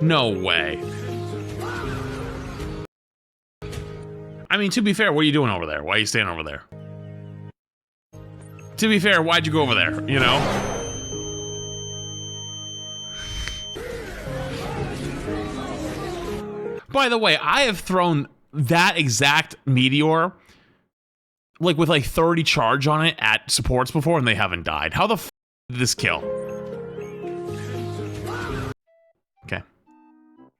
No way. I mean, to be fair, what are you doing over there? Why are you standing over there? To be fair, why'd you go over there, you know? By the way, I have thrown that exact meteor, like with like 30 charge on it at supports before, and they haven't died. How the f did this kill? Okay.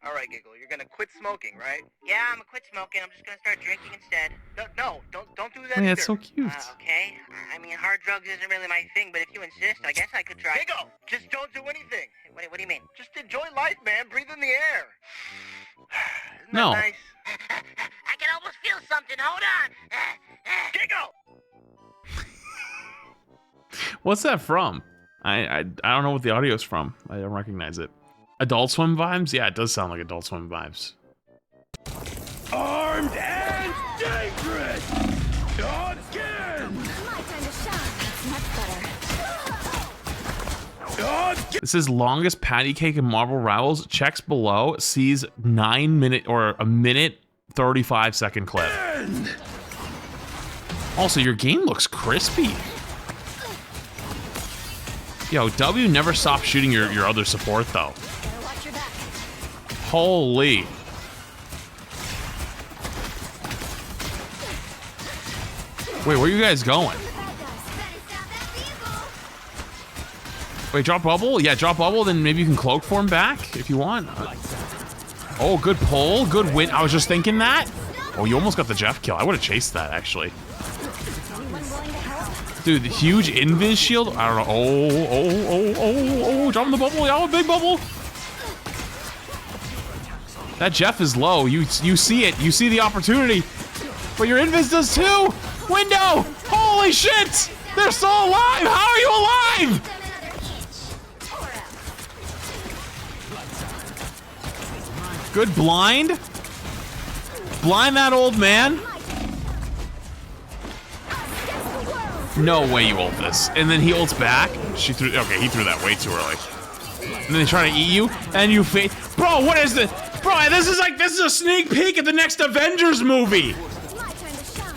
All right, Giggle, you're gonna quit smoking, right? Yeah, I'm gonna quit smoking. I'm just gonna start drinking instead. No, don't do that Oh, yeah, either. it's so cute. Okay. I mean, hard drugs isn't really my thing, but if you insist, I guess I could try. Giggle, just don't do anything. What do you mean? Just enjoy life, man. Breathe in the air. Isn't No. that nice? I can almost feel something. Hold on. Giggle! What's that from? I don't know what the audio's from. I don't recognize it. Adult Swim vibes? Yeah, it does sound like Adult Swim vibes. Armed and dangerous! Again! My time to shine. It's much better. It says longest patty cake in Marvel Rivals. Checks below. Sees 9 minute or a minute 35 second clip. Also, your game looks crispy. Yo, W never stopped shooting your other support though. Better watch your back. Holy. Wait, where are you guys going? Wait, drop bubble? Yeah, drop bubble, then maybe you can cloak form back if you want. Oh, good pull, good win. I was just thinking that. Oh, you almost got the Jeff kill. I would have chased that, actually. Dude, the huge invis shield. I don't know. Oh, drop the bubble. Yeah, big bubble. That Jeff is low. You see it. You see the opportunity. But your invis does too. Window. Holy shit. They're still alive. How are you alive? Good blind. Blind that old man. No way you ult this. And then he ults back. She threw. Okay, he threw that way too early. And then they try to eat you, and you fade. Bro, what is this? Bro, this is a sneak peek at the next Avengers movie. My time to shine.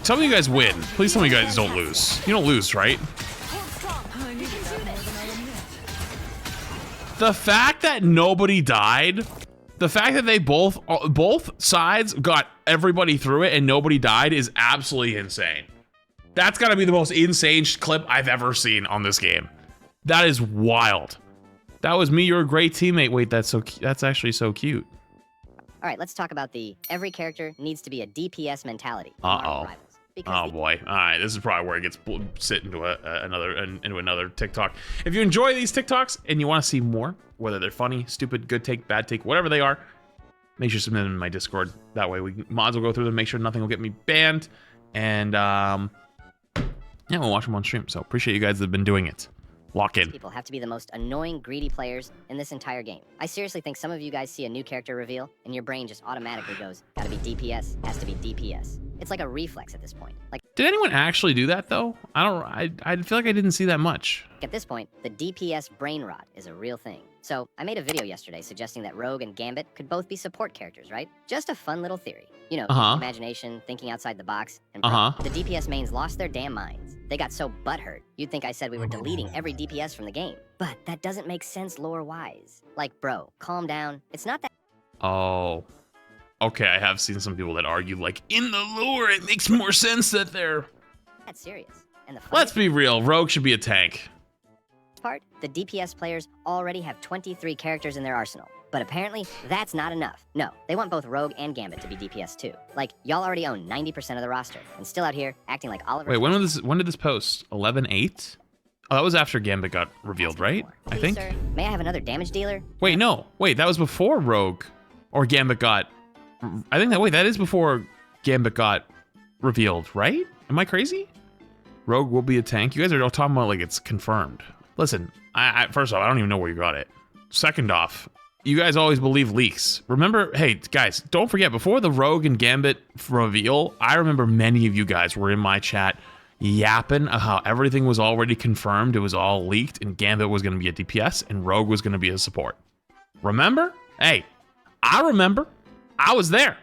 Tell me you guys win. Please tell me you guys don't lose. You don't lose, right? The fact that nobody died, the fact that they both sides got everybody through it and nobody died is absolutely insane. That's gotta be the most insane clip I've ever seen on this game. That is wild. That was me. You're a great teammate. Wait, that's actually so cute. All right, let's talk about the every character needs to be a DPS mentality. in Uh-oh. Marvel Rivals. Because Oh boy! All right, this is probably where it gets sit into another TikTok. If you enjoy these TikToks and you want to see more, whether they're funny, stupid, good take, bad take, whatever they are, make sure to submit them in my Discord. That way, mods will go through them, make sure nothing will get me banned, and yeah, we'll watch them on stream. So appreciate you guys that have been doing it. Lock in. people have to be the most annoying, greedy players in this entire game. I seriously think some of you guys see a new character reveal, and your brain just automatically goes, gotta be DPS, has to be DPS. It's like a reflex at this point. Like, Did anyone actually do that though? I feel like I didn't see that much. at this point, the DPS brain rot is a real thing. So, I made a video yesterday suggesting that Rogue and Gambit could both be support characters, right? Just a fun little theory. You know, imagination, thinking outside the box, and bro, the DPS mains lost their damn minds. They got so butthurt, you'd think I said we were deleting every DPS from the game. But that doesn't make sense lore-wise. Like, bro, calm down. It's not that Oh. Okay, I have seen some people that argue, like, in the lore, it makes more sense that they're... serious. And the Let's be real, Rogue should be a tank. part, the DPS players already have 23 characters in their arsenal. But apparently, that's not enough. No, they want both Rogue and Gambit to be DPS too. Like, y'all already own 90% of the roster, and still out here acting like Oliver... Wait, when did this post? 11/8? Oh, that was after Gambit got revealed, right? I think? Sir, may I have another damage dealer? Wait, no. Wait, that was before Rogue or Gambit got... I think that is before Gambit got revealed, right? Am I crazy? Rogue will be a tank. You guys are all talking about like it's confirmed. Listen, first off, I don't even know where you got it. Second off, you guys always believe leaks. Remember, hey, guys, don't forget, before the Rogue and Gambit reveal, I remember many of you guys were in my chat yapping of how everything was already confirmed. It was all leaked, and Gambit was going to be a DPS, and Rogue was going to be a support. Remember? Hey, I remember. I was there.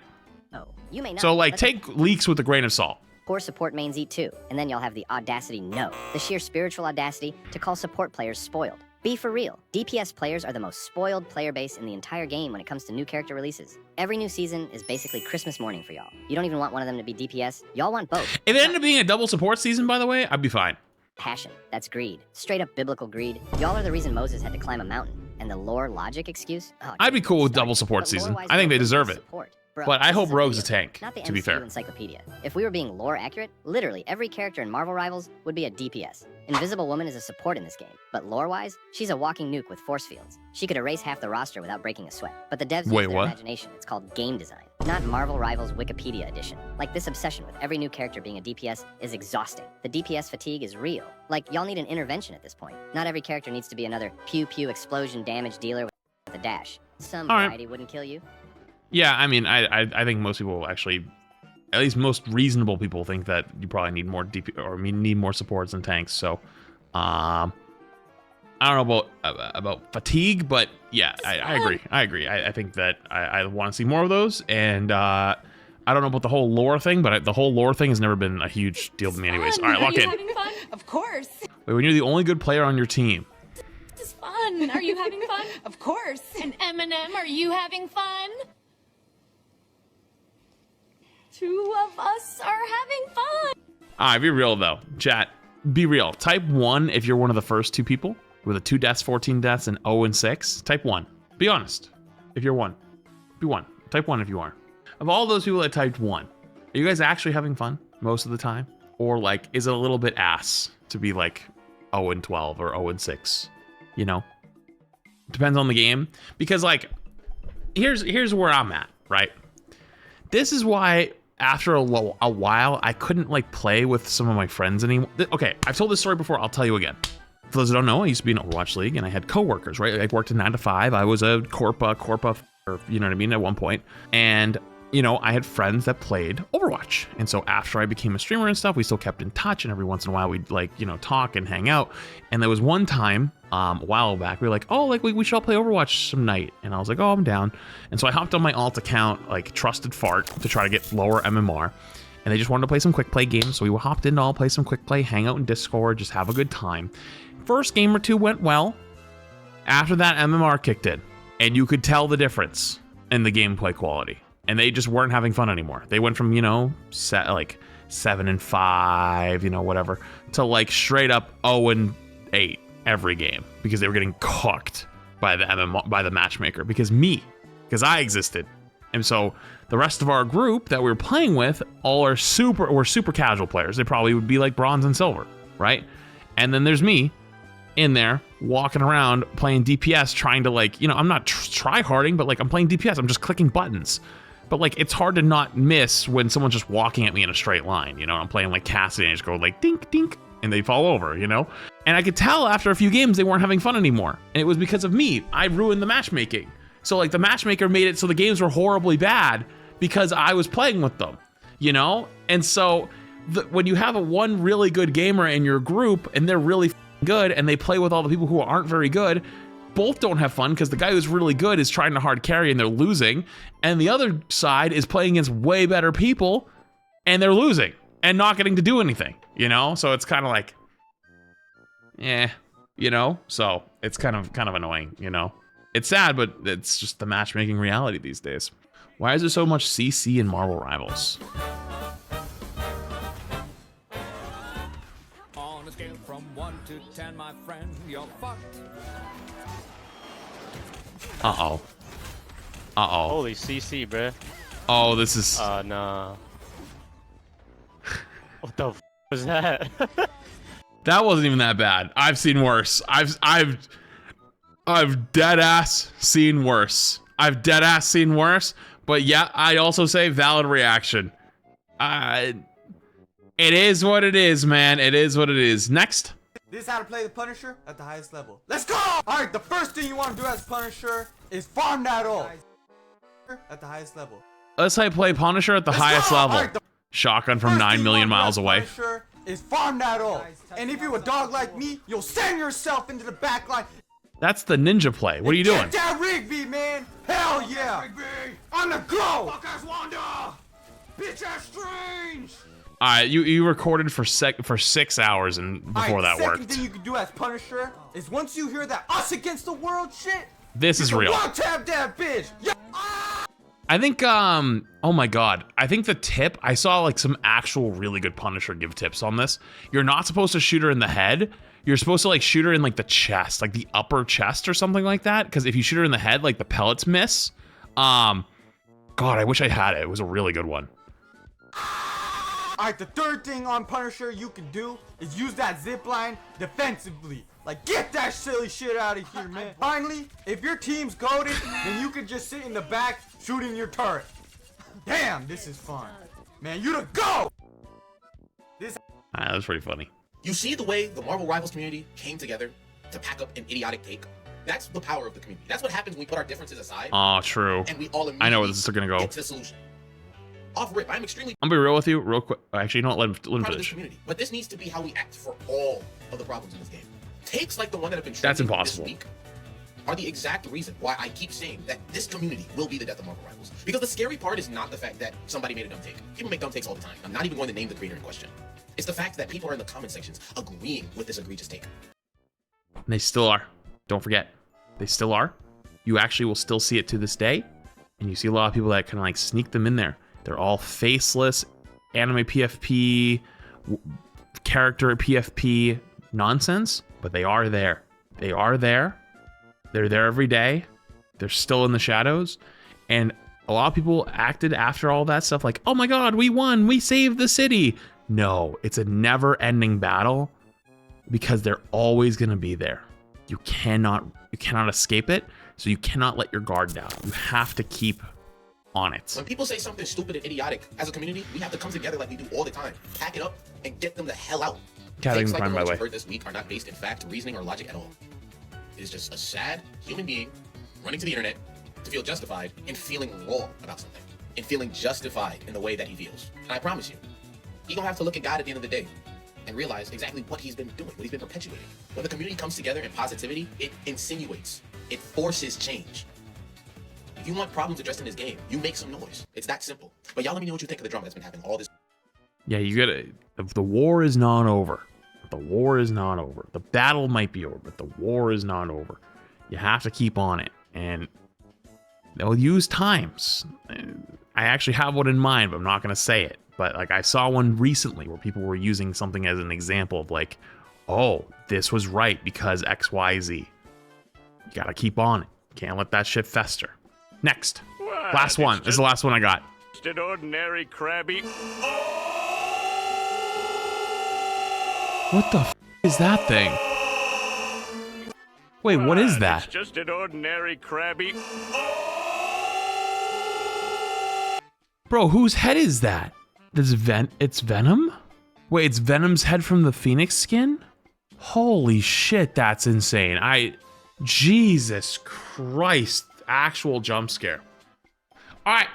Oh, you may not. So, like, take leaks with a grain of salt. Core support mains eat too, and then you'll have the audacity, no, the sheer spiritual audacity to call support players spoiled. Be for real. DPS players are the most spoiled player base in the entire game when it comes to new character releases. Every new season is basically Christmas morning for y'all. You don't even want one of them to be DPS. Y'all want both. If it ended up being a double support season, by the way, I'd be fine. Passion. That's greed. Straight up biblical greed. Y'all are the reason Moses had to climb a mountain. And the lore logic excuse? Oh, I'd be cool with double support season. I think they deserve it. Bro, but I hope Rogue's a video, tank, not the to be MCU fair. Encyclopedia. If we were being lore accurate, literally every character in Marvel Rivals would be a DPS. Invisible Woman is a support in this game, but lore-wise, she's a walking nuke with force fields. She could erase half the roster without breaking a sweat. But the devs use their imagination. It's called game design, not Marvel Rivals Wikipedia edition. Like, this obsession with every new character being a DPS is exhausting. The DPS fatigue is real. Like, y'all need an intervention at this point. Not every character needs to be another pew-pew explosion damage dealer with a dash. Some variety wouldn't kill you. Yeah, I mean, I think most people actually, at least most reasonable people, think that you probably need more DP or need more supports and tanks. So, I don't know about fatigue, but yeah, I agree. I agree. I think that I want to see more of those, and I don't know about the whole lore thing, but the whole lore thing has never been a huge deal to me, anyways. All right, lock in. Are you having fun? Of course. Wait, when you're the only good player on your team. This is fun. Are you having fun? Of course. And Eminem, are you having fun? Two of us are having fun. All right, be real though, chat. Be real. Type 1 if you're one of the first two people with a 2 deaths, 14 deaths, and 0 and 6. Type 1. Be honest. If you're 1, be 1. Type 1 if you are. Of all those people that typed 1, are you guys actually having fun most of the time, or like is it a little bit ass to be like 0 and 12 or 0 and 6? You know, depends on the game. Because like, here's where I'm at. Right. This is why. After a while, I couldn't like play with some of my friends anymore. Okay, I've told this story before. I'll tell you again. For those who don't know, I used to be in Overwatch League, and I had coworkers. Right, I worked a 9 to 5. I was a corpa, or you know what I mean, at one point. And you know, I had friends that played Overwatch, and so after I became a streamer and stuff, we still kept in touch. And every once in a while, we'd like talk and hang out. And there was one time a while back, we were like, oh, like we should all play Overwatch some night. And I was like, oh, I'm down. And so I hopped on my alt account, like Trusted Fart, to try to get lower MMR. And they just wanted to play some quick play games. So we hopped in to all play some quick play, hang out in Discord, just have a good time. First game or two went well. After that, MMR kicked in. And you could tell the difference in the gameplay quality. And they just weren't having fun anymore. They went from, like 7 and 5, whatever, to like straight up 0 and 8 every game because they were getting cooked by the matchmaker because I existed. And so the rest of our group that we were playing with were super casual players. They probably would be like bronze and silver, right? And then there's me in there walking around playing DPS, trying to like, I'm not try-harding, but like I'm playing DPS. I'm just clicking buttons. But like, it's hard to not miss when someone's just walking at me in a straight line. I'm playing like Cassidy and I just go like dink, dink, and they fall over, And I could tell after a few games they weren't having fun anymore. And it was because of me. I ruined the matchmaking. So like the matchmaker made it so the games were horribly bad because I was playing with them, And so when you have one really good gamer in your group and they're really good and they play with all the people who aren't very good, both don't have fun because the guy who's really good is trying to hard carry and they're losing, and the other side is playing against way better people and they're losing and not getting to do anything, So it's kind of like, so it's kind of annoying, It's sad, but it's just the matchmaking reality these days. Why is there so much CC in Marvel Rivals? On a scale from 1 to 10, my friend, you're fucked. Uh-oh. Holy CC, bruh. Oh, this is... nah. What the f was that? That wasn't even that bad. I've seen worse. I've dead ass seen worse. But yeah, I also say valid reaction. It is what it is, man. It is what it is. Next. This is how to play the Punisher at the highest level. Let's go! Alright, the first thing you want to do as Punisher is farm that ult. At the highest level. Let's play Punisher at the highest level. Right, shotgun from 9 million miles away. Punisher is farm that all. And if you're a dog like me, you'll send yourself into the back line. That's the ninja play. What are you doing? Get that Rigby, man. Hell yeah. On the go. Fuck ass Wanda. Bitch ass Strange. All right, you recorded for 6 hours and before that worked. The second thing you can do as Punisher is once you hear that us against the world shit. This is real. One tap that bitch. Yeah. I think, oh my God. I think the tip, I saw like some actual really good Punisher give tips on this. You're not supposed to shoot her in the head. You're supposed to like shoot her in like the chest, like the upper chest or something like that. Because if you shoot her in the head, like the pellets miss. God, I wish I had it. It was a really good one. Alright, the third thing on Punisher you can do is use that zip line defensively. Like, get that silly shit out of here, man. Finally, if your team's goated, then you can just sit in the back shooting your turret. Damn, this is fun. Man, you the go! That was pretty funny. You see the way the Marvel Rivals community came together to pack up an idiotic take? That's the power of the community. That's what happens when we put our differences aside. Oh, true. And we all immediately I know where this is gonna go. get to the solution. Off rip, I'm extremely I'm gonna be real with you, real quick. Actually, you know what? Let him proud of this finish. community. But this needs to be how we act for all of the problems in this game. Takes like the one that have been That's trending impossible. this week are the exact reason why I keep saying that this community will be the death of Marvel Rivals. Because the scary part is not the fact that somebody made a dumb take. People make dumb takes all the time. I'm not even going to name the creator in question. It's the fact that people are in the comment sections agreeing with this egregious take. And they still are. Don't forget. They still are. You actually will still see it to this day. And you see a lot of people that kind of like sneak them in there. They're all faceless, anime PFP, character PFP nonsense, but they are there. They are there. They're there every day. They're still in the shadows. And a lot of people acted after all that stuff like, oh my God, we won. We saved the city. No, it's a never ending battle because they're always going to be there. You cannot escape it. So you cannot let your guard down. You have to keep on it. When people say something stupid and idiotic, as a community, we have to come together like we do all the time, pack it up, and get them the hell out. Things like the ones you heard this week are not based in fact, reasoning, or logic at all. It is just a sad human being running to the internet to feel justified in feeling wrong about something, and feeling justified in the way that he feels. And I promise you, he's gonna have to look at God at the end of the day and realize exactly what he's been doing, what he's been perpetuating. When the community comes together in positivity, it insinuates, it forces change. If you want problems addressed in this game, you make some noise. It's that simple. But y'all let me know what you think of the drama that's been happening all this. Yeah, you gotta, the war is not over. The war is not over. The battle might be over, but the war is not over. You have to keep on it. And they'll use times. I actually have one in mind, but I'm not gonna say it. But like I saw one recently where people were using something as an example of like, oh, this was right because X, Y, Z. You gotta keep on it. Can't let that shit fester. Next. Last one. This is the last one I got. Just an ordinary crabby. What the f is that thing? Wait, what is that? It's just an ordinary crabby. Bro, whose head is that? It's Venom? Wait, it's Venom's head from the Phoenix skin? Holy shit, that's insane. Jesus Christ. Actual jump scare. All right.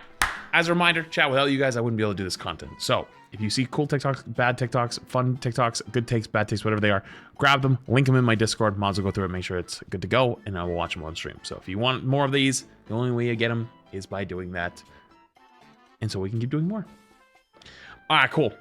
As a reminder, chat, without you guys, I wouldn't be able to do this content. So if you see cool TikToks, bad TikToks, fun TikToks, good takes, bad takes, whatever they are, grab them, link them in my Discord. Mods will go through it, make sure it's good to go, and I will watch them on stream. So if you want more of these, the only way you get them is by doing that. And so we can keep doing more. All right, cool.